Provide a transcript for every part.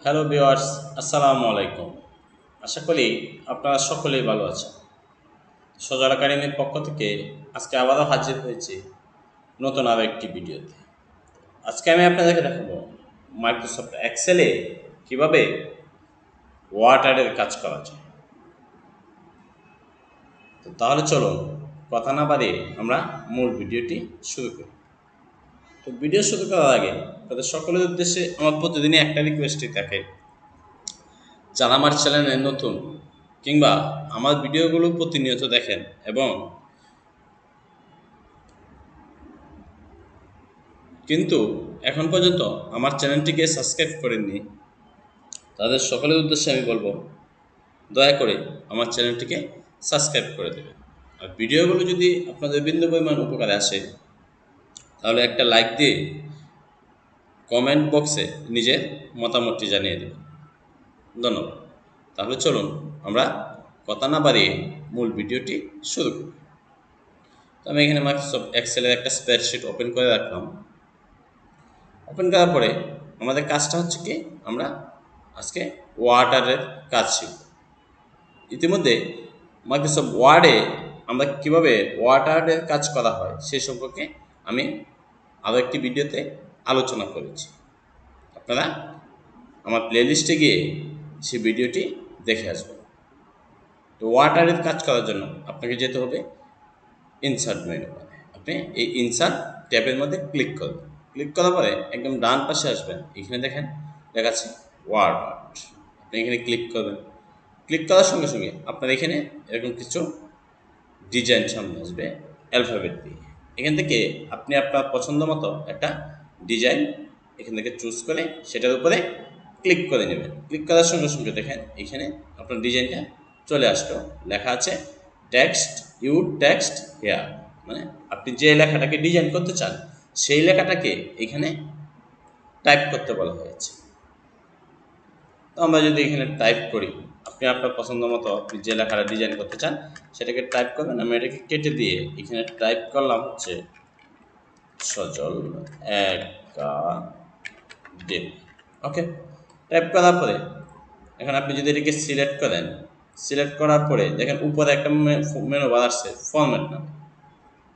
Hello viewers, আসসালামু আলাইকুম। আশা করি আপনারা সকলেই ভালো আছেন। সজল একাডেমির পক্ষ থেকে আজকে আবারও হাজির হয়েছি নতুন আরও একটি ভিডিওতে। আজকে আমি আপনাদেরকে দেখাবো মাইক্রোসফট এক্সেলে কিভাবে ওয়াটারের কাজ করা যায়। তো তাহলে চলুন কথা না বাড়িয়ে আমরা মূল ভিডিওটি শুরু করি। তো ভিডিও শুরু করার আগে তাদের সকলের উদ্দেশ্যে আমার প্রতিদিনই একটা রিকোয়েস্টই থাকে, যারা আমার চ্যানেলে নতুন কিংবা আমার ভিডিওগুলো প্রতিনিয়ত দেখেন এবং কিন্তু এখন পর্যন্ত আমার চ্যানেলটিকে সাবস্ক্রাইব করেননি, তাদের সকলের উদ্দেশ্যে আমি বলবো, দয়া করে আমার চ্যানেলটিকে সাবস্ক্রাইব করে দেবেন। আর ভিডিওগুলো যদি আপনাদের বিন্দু পরিমাণ উপকারে আসে তাহলে একটা লাইক দিয়ে কমেন্ট বক্সে নিজের মতামতটি জানিয়ে দেবেন। ধন্যবাদ। তাহলে চলুন আমরা কথা না বাড়িয়ে মূল ভিডিওটি শুরু করি। তো আমি এখানে মাইক্রোসফট এক্সেলের একটা স্প্রেডশিট ওপেন করে রাখলাম। ওপেন করার পরে আমাদের কাজটা হচ্ছে কি, আমরা আজকে ওয়াটারের কাজ শিখব। ইতিমধ্যে মাইক্রোসফট ওয়ার্ডে আমরা কিভাবে ওয়াটারের কাজ করা হয় সে সম্পর্কে আমি আরও একটি ভিডিওতে আলোচনা করেছি। আপনারা আমার প্লেলিস্টে গিয়ে সেই ভিডিওটি দেখে আসবেন। তো ওয়াটারের কাজ করার জন্য আপনাকে যেতে হবে ইনসার্ট মেনু। আপনি এই ইনসার্ট ট্যাবের মধ্যে ক্লিক করবেন। ক্লিক করার পরে একদম ডান পাশে আসবেন, এখানে দেখেন লেখা আছে ওয়ার্ড। আপনি এখানে ক্লিক করবেন। ক্লিক করার সঙ্গে সঙ্গে আপনার এখানে এরকম কিছু ডিজাইন সামনে আসবে অ্যালফাবেট দিয়ে। এখান থেকে আপনি আপনার পছন্দ মতো একটা ডিজাইন এখান থেকে চুজ করে সেটার উপরে ক্লিক করে নেবেন। ক্লিক করার সঙ্গে সঙ্গে দেখেন এখানে আপনার ডিজাইনটা চলে আসলো। লেখা আছে টেক্সট ইউ টেক্সট হেয়ার, মানে আপনি যে লেখাটাকে ডিজাইন করতে চান সেই লেখাটাকে এখানে টাইপ করতে বলা হয়েছে। তো আমরা যদি এখানে টাইপ করি, আপনি আপনার পছন্দ মতো আপনি যে লেখাটা ডিজাইন করতে চান সেটাকে টাইপ করবেন। আমি এটাকে কেটে দিয়ে এখানে টাইপ করলাম হচ্ছে সজল একাডেমি। ওকে, টাইপ করার পরে এখন আপনি যদি এটাকে সিলেক্ট করেন, সিলেক্ট করার পরে দেখেন উপরে একটা মেনু বার আসছে ফরম্যাট নামে।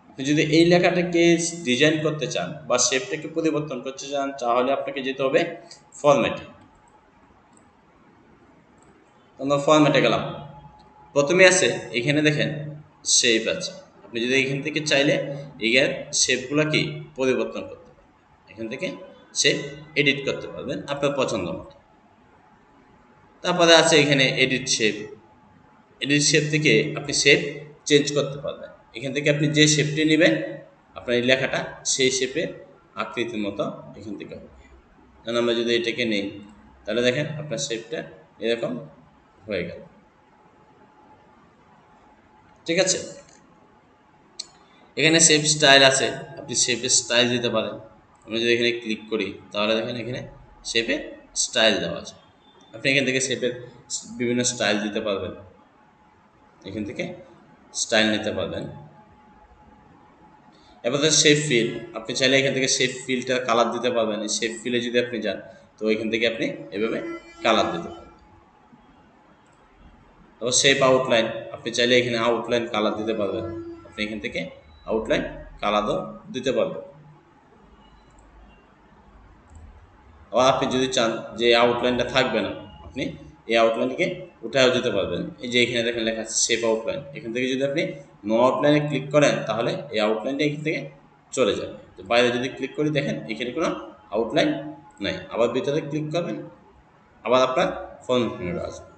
আপনি যদি এই লেখাটাকে ডিজাইন করতে চান বা শেপটাকে পরিবর্তন করতে চান তাহলে আপনাকে যেতে হবে ফরম্যাটে। আমরা ফরম্যাটে গেলাম, প্রথমে আছে এখানে দেখেন শেপ আছে। আপনি যদি এখান থেকে চাইলে এর শেপগুলো কি পরিবর্তন করতে পারবেন, এখান থেকে শেপ এডিট করতে পারবেন আপনার পছন্দ মতো। তারপরে আছে এখানে এডিট শেপ। এডিট শেপ থেকে আপনি শেপ চেঞ্জ করতে পারবেন। এখান থেকে আপনি যে শেপটি নেবেন আপনার এই লেখাটা সেই শেপের আকৃতির মতো এখান থেকে হবে। কারণ আমরা যদি এটাকে নেই তাহলে দেখেন আপনার শেপটা এরকম হয়ে গেল। ঠিক আছে, এখানে শেপ স্টাইল আছে, আপনি শেপের স্টাইল দিতে পারেন। আমি যদি এখানে ক্লিক করি তাহলে দেখেন এখানে শেপে স্টাইল দেওয়া আছে। আপনি এখান থেকে শেপের বিভিন্ন স্টাইল দিতে পারবেন, এখান থেকে স্টাইল নিতে পারবেন। এবার শেপ ফিল, আপনি চাইলে এখান থেকে শেপ ফিলটার কালার দিতে পারবেন। এই শেপ ফিলে যদি আপনি যান তো এখান থেকে আপনি এভাবে কালার দিতে পারবেন। তারপর শেপ আউটলাইন, আপনি চাইলে এখানে আউটলাইন কালার দিতে পারবেন। আপনি এখান থেকে আউটলাইন কালারও দিতে পারবেন। আবার আপনি যদি চান যে আউটলাইনটা থাকবে না, আপনি এই আউটলাইনটিকে উঠায়ও দিতে পারবেন। এই যে এখানে দেখেন লেখা আছে শেপ আউটলাইন, এখান থেকে যদি আপনি নো আউটলাইনে ক্লিক করেন তাহলে এই আউটলাইনটা এখান থেকে চলে যাবে। তো বাইরে যদি ক্লিক করি দেখেন এখানে কোনো আউটলাইন নাই। আবার ভিতরে ক্লিক করবেন, আবার আপনার ফোন আসবে।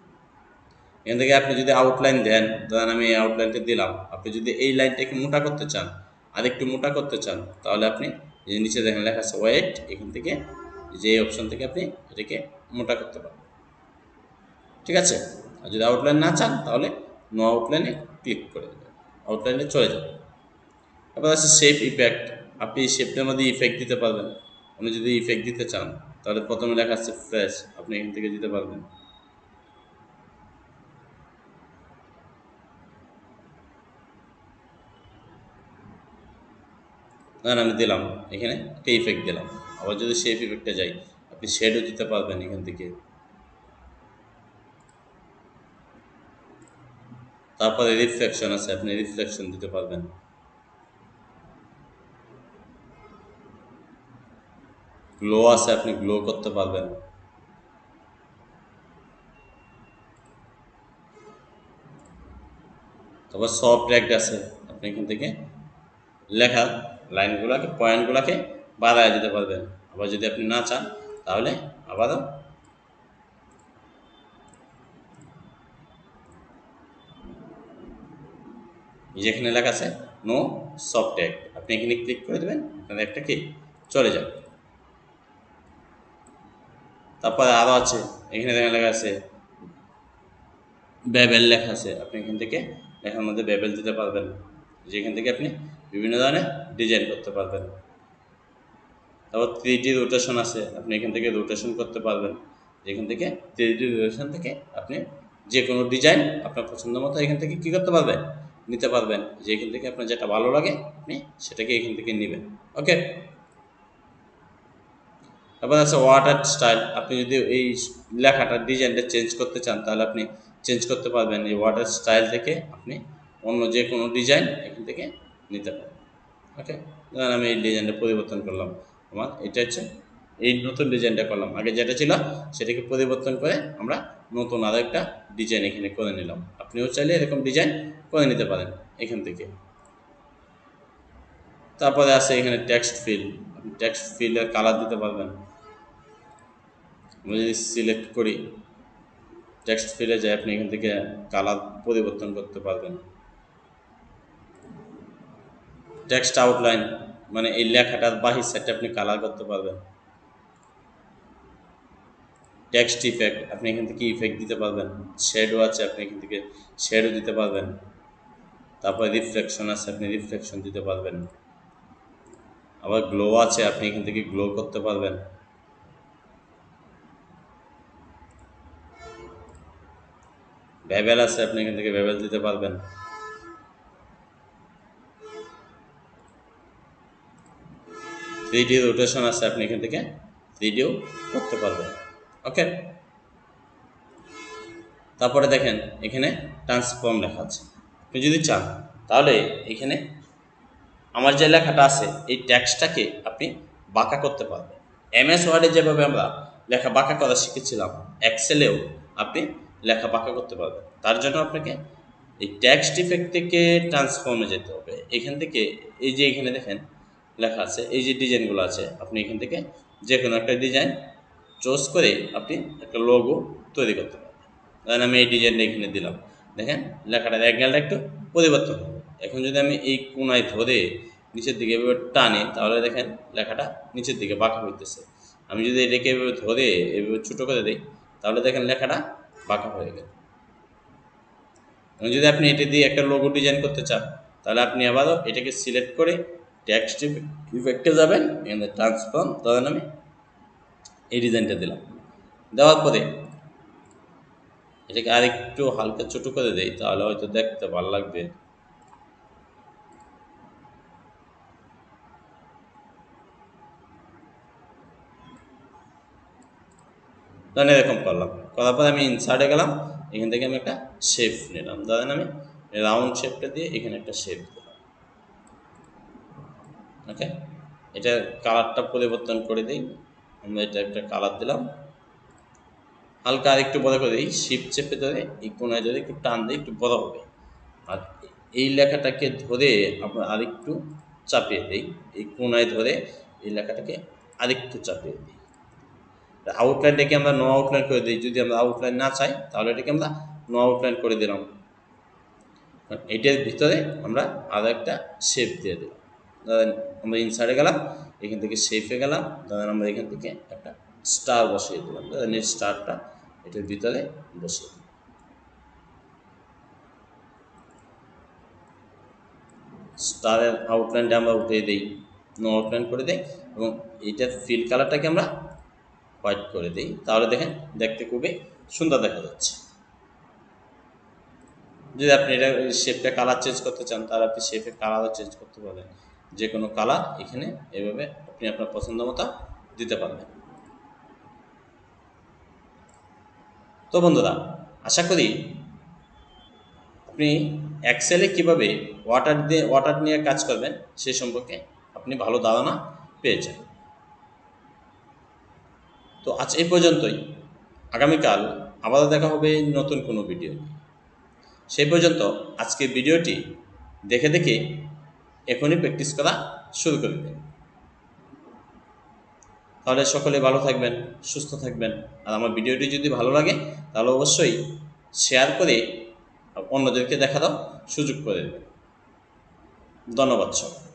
এখান থেকে আপনি যদি আউটলাইন দেন, ধরেন আমি এই আউটলাইনটা দিলাম, আপনি যদি এই লাইনটাকে মোটা করতে চান, আরেকটু মোটা করতে চান তাহলে আপনি যে নিচে দেখেন লেখা আছে ওয়েট, এখান থেকে যে অপশন থেকে আপনি এটাকে মোটা করতে পারেন। ঠিক আছে, আর যদি আউটলাইন না চান তাহলে নো আউটলাইনে ক্লিক করে দেবেন, আউটলাইনে চলে যাবে। এবার আছে শেপ ইফেক্ট, আপনি এই শেপটার মধ্যে ইফেক্ট দিতে পারবেন। আপনি যদি ইফেক্ট দিতে চান তাহলে প্রথমে লেখা আছে ফ্রেশ, আপনি এখান থেকে দিতে পারবেন। ধরেন আমি দিলাম এখানে একটা ইফেক্ট দিলাম। আবার যদি শেপ ইফেক্টে যাই আপনি শেডও দিতে পারবেন এখান থেকে। তারপরে রিফ্লেকশন আছে, আপনি রিফ্লেকশন দিতে পারবেন। গ্লো আছে, আপনি গ্লো করতে পারবেন। তারপর সফট ট্যাগ আছে, আপনি এখান থেকে লেখা লাইনগুলোকে পয়েন্টগুলোকে বাড়ায় দিতে পারবেন। আবার যদি আপনি না চান তাহলে আবারও যেখানে লেখা আছে নো সফট ট্যাগ, আপনি এখানে ক্লিক করে দেবেন, আপনার একটা কি চলে যাবে। তারপরে আরও আছে, এখানে লেখা আছে বেবেল লেখা আছে, আপনি এখান থেকে লেখার মধ্যে বেবেল দিতে পারবেন, যেখান থেকে আপনি বিভিন্ন ধরনের ডিজাইন করতে পারবেন। তারপর 3D রোটেশন আছে, আপনি এখান থেকে রোটেশন করতে পারবেন, যেখান থেকে 3D রোটেশন থেকে আপনি যে কোনো ডিজাইন আপনার পছন্দ মতো এখান থেকে কী করতে পারবেন, নিতে পারবেন। যে এখান থেকে আপনার যেটা ভালো লাগে আপনি সেটাকে এখান থেকে নেবেন। ওকে। তারপর আছে ওয়াটার স্টাইল, আপনি যদি এই লেখাটার ডিজাইনটা চেঞ্জ করতে চান তাহলে আপনি চেঞ্জ করতে পারবেন। এই ওয়াটার স্টাইল থেকে আপনি অন্য যে কোনো ডিজাইন এখান থেকে নিতে পারবেন। ওকে, ধরেন আমি এই ডিজাইনটা পরিবর্তন করলাম, আমার এটা হচ্ছে এই নতুন ডিজাইনটা করলাম, আগে যেটা ছিল সেটাকে পরিবর্তন করে আমরা নতুন আরও একটা ডিজাইন এখানে করে নিলাম। আপনিও চাইলে এরকম ডিজাইন করে নিতে পারেন এখান থেকে। তারপরে আছে এখানে টেক্সট ফিল, আপনি টেক্সট ফিলের কালার দিতে পারবেন। আমি যদি সিলেক্ট করি টেক্সট ফিলে যায়, আপনি এখান থেকে কালার পরিবর্তন করতে পারবেন। টেক্সট আউটলাইন মানে এই লেখাটার বাহির সাইডটা আপনি কালার করতে পারবেন। টেক্সট ইফেক্ট, আপনি এখান থেকে ইফেক্ট দিতে পারবেন। শেডও আছে, আপনি এখান থেকে শেডও দিতে পারবেন। তারপরে রিফ্লেকশন আছে, আপনি রিফ্লেকশন দিতে পারবেন। আবার গ্লো আছে, আপনি এখান থেকে গ্লো করতে পারবেন। বেবেল আছে, আপনি এখান থেকে বেবেল দিতে পারবেন। 3D রোটেশন আছে, আপনি এখান থেকে 3Dও করতে পারবেন। ওকে। তারপরে দেখেন এখানে ট্রান্সফর্ম লেখা আছে, আপনি যদি চান তাহলে এখানে আমার যে লেখাটা আছে এই টেক্সটটাকে আপনি বাঁকা করতে পারবেন। MS ওয়ার্ডে যেভাবে আমরা লেখা বাঁকা করা শিখেছিলাম, এক্সেলেও আপনি লেখা বাঁকা করতে পারবেন। তার জন্য আপনাকে এই টেক্সট ইফেক্ট থেকে ট্রান্সফর্মে যেতে হবে। এখান থেকে এই যে এখানে দেখেন লেখা আছে, এই যে ডিজাইনগুলো আছে, আপনি এখান থেকে যে কোনো একটা ডিজাইন চুজ করে আপনি একটা লোগো তৈরি করতে পারবেন। ধরেন আমি এই ডিজাইনটা এখানে দিলাম, দেখেন লেখাটার অ্যাঙ্গেলটা একটু পরিবর্তন হবে। এখন যদি আমি এই কোনায় ধরে নিচের দিকে এভাবে টানি তাহলে দেখেন লেখাটা নিচের দিকে বাঁকা হইতেছে। আমি যদি এটাকে এভাবে ধরে এভাবে ছোটো করে দিই তাহলে দেখেন লেখাটা বাঁকা হয়ে গেল। এবং যদি আপনি এটা দিয়ে একটা লোগো ডিজাইন করতে চান তাহলে আপনি আবারও এটাকে সিলেক্ট করে টেক্সট ইফেক্টে যাবেন, এখানে ট্রান্সফর্ম, ধরেন আমি এই ডিজাইনটা দিলাম, দেওয়ার পরে এটাকে আরেকটু হালকা ছোটো করে দেই তাহলে হয়তো দেখতে ভালো লাগবে। ধরেন এরকম করলাম, করার পরে আমি ইনসার্টে গেলাম, এখান থেকে আমি একটা শেপ নিলাম, ধরেন আমি রাউন্ড শেপটা দিয়ে এখানে একটা শেপ দিলাম। ওকে, এটা কালারটা পরিবর্তন করে দিই, আমরা এটা একটা কালার দিলাম, হালকা আরেকটু বড় করে দিই, শিফট চেপে ধরে এই কোনায় ধরে একটু টান দিয়ে একটু বড় হবে। আর এই লেখাটাকে ধরে আমরা আরেকটু চাপিয়ে দিই, এই কোনায় ধরে এই লেখাটাকে আরেকটু চাপিয়ে দিই। আউটলাইনটাকে আমরা নো আউটলাইন করে দিই, যদি আমরা আউটলাইন না চাই তাহলে এটাকে আমরা নো আউটলাইন করে দিলাম। এটার ভিতরে আমরা আরও একটা শেপ দিয়ে দিলাম, ধরেন আমরা ইনসার্টে গেলাম, এখান থেকে শেপে গেলাম, ধরেন আমরা এখান থেকে একটা স্টার বসিয়ে দিলাম, ধরেন এই স্টারটা এটার ভিতরে বসিয়ে দিলাম। স্টারের আউটলাইনটা আমরা উঠিয়ে দিই, নো আউটলাইন করে দিই, এবং এইটার ফিল কালারটাকে আমরা হোয়াইট করে দিই, তাহলে দেখেন দেখতে খুবই সুন্দর দেখা যাচ্ছে। যদি আপনি এটা শেপটা কালার চেঞ্জ করতে চান তাহলে আপনি শেপের কালারও চেঞ্জ করতে পারবেন, যে কোনো কালার এখানে এভাবে আপনি আপনার পছন্দ মতো দিতে পারবেন। তো বন্ধুরা, আশা করি আপনি এক্সেলে কীভাবে ওয়াটার নিয়ে কাজ করবেন সেই সম্পর্কে আপনি ভালো ধারণা পেয়ে যান। তো আজ এই পর্যন্তই। আগামীকাল আবারও দেখা হবে নতুন কোনো ভিডিও। সেই পর্যন্ত আজকের ভিডিওটি দেখে দেখে এখনই প্র্যাকটিস করা শুরু করে দিন। তাহলে সকলে ভালো থাকবেন, সুস্থ থাকবেন। আর আমার ভিডিওটি যদি ভালো লাগে তাহলে অবশ্যই শেয়ার করে অন্যদেরকে দেখারও সুযোগ করে দেবেন। ধন্যবাদ সবাই।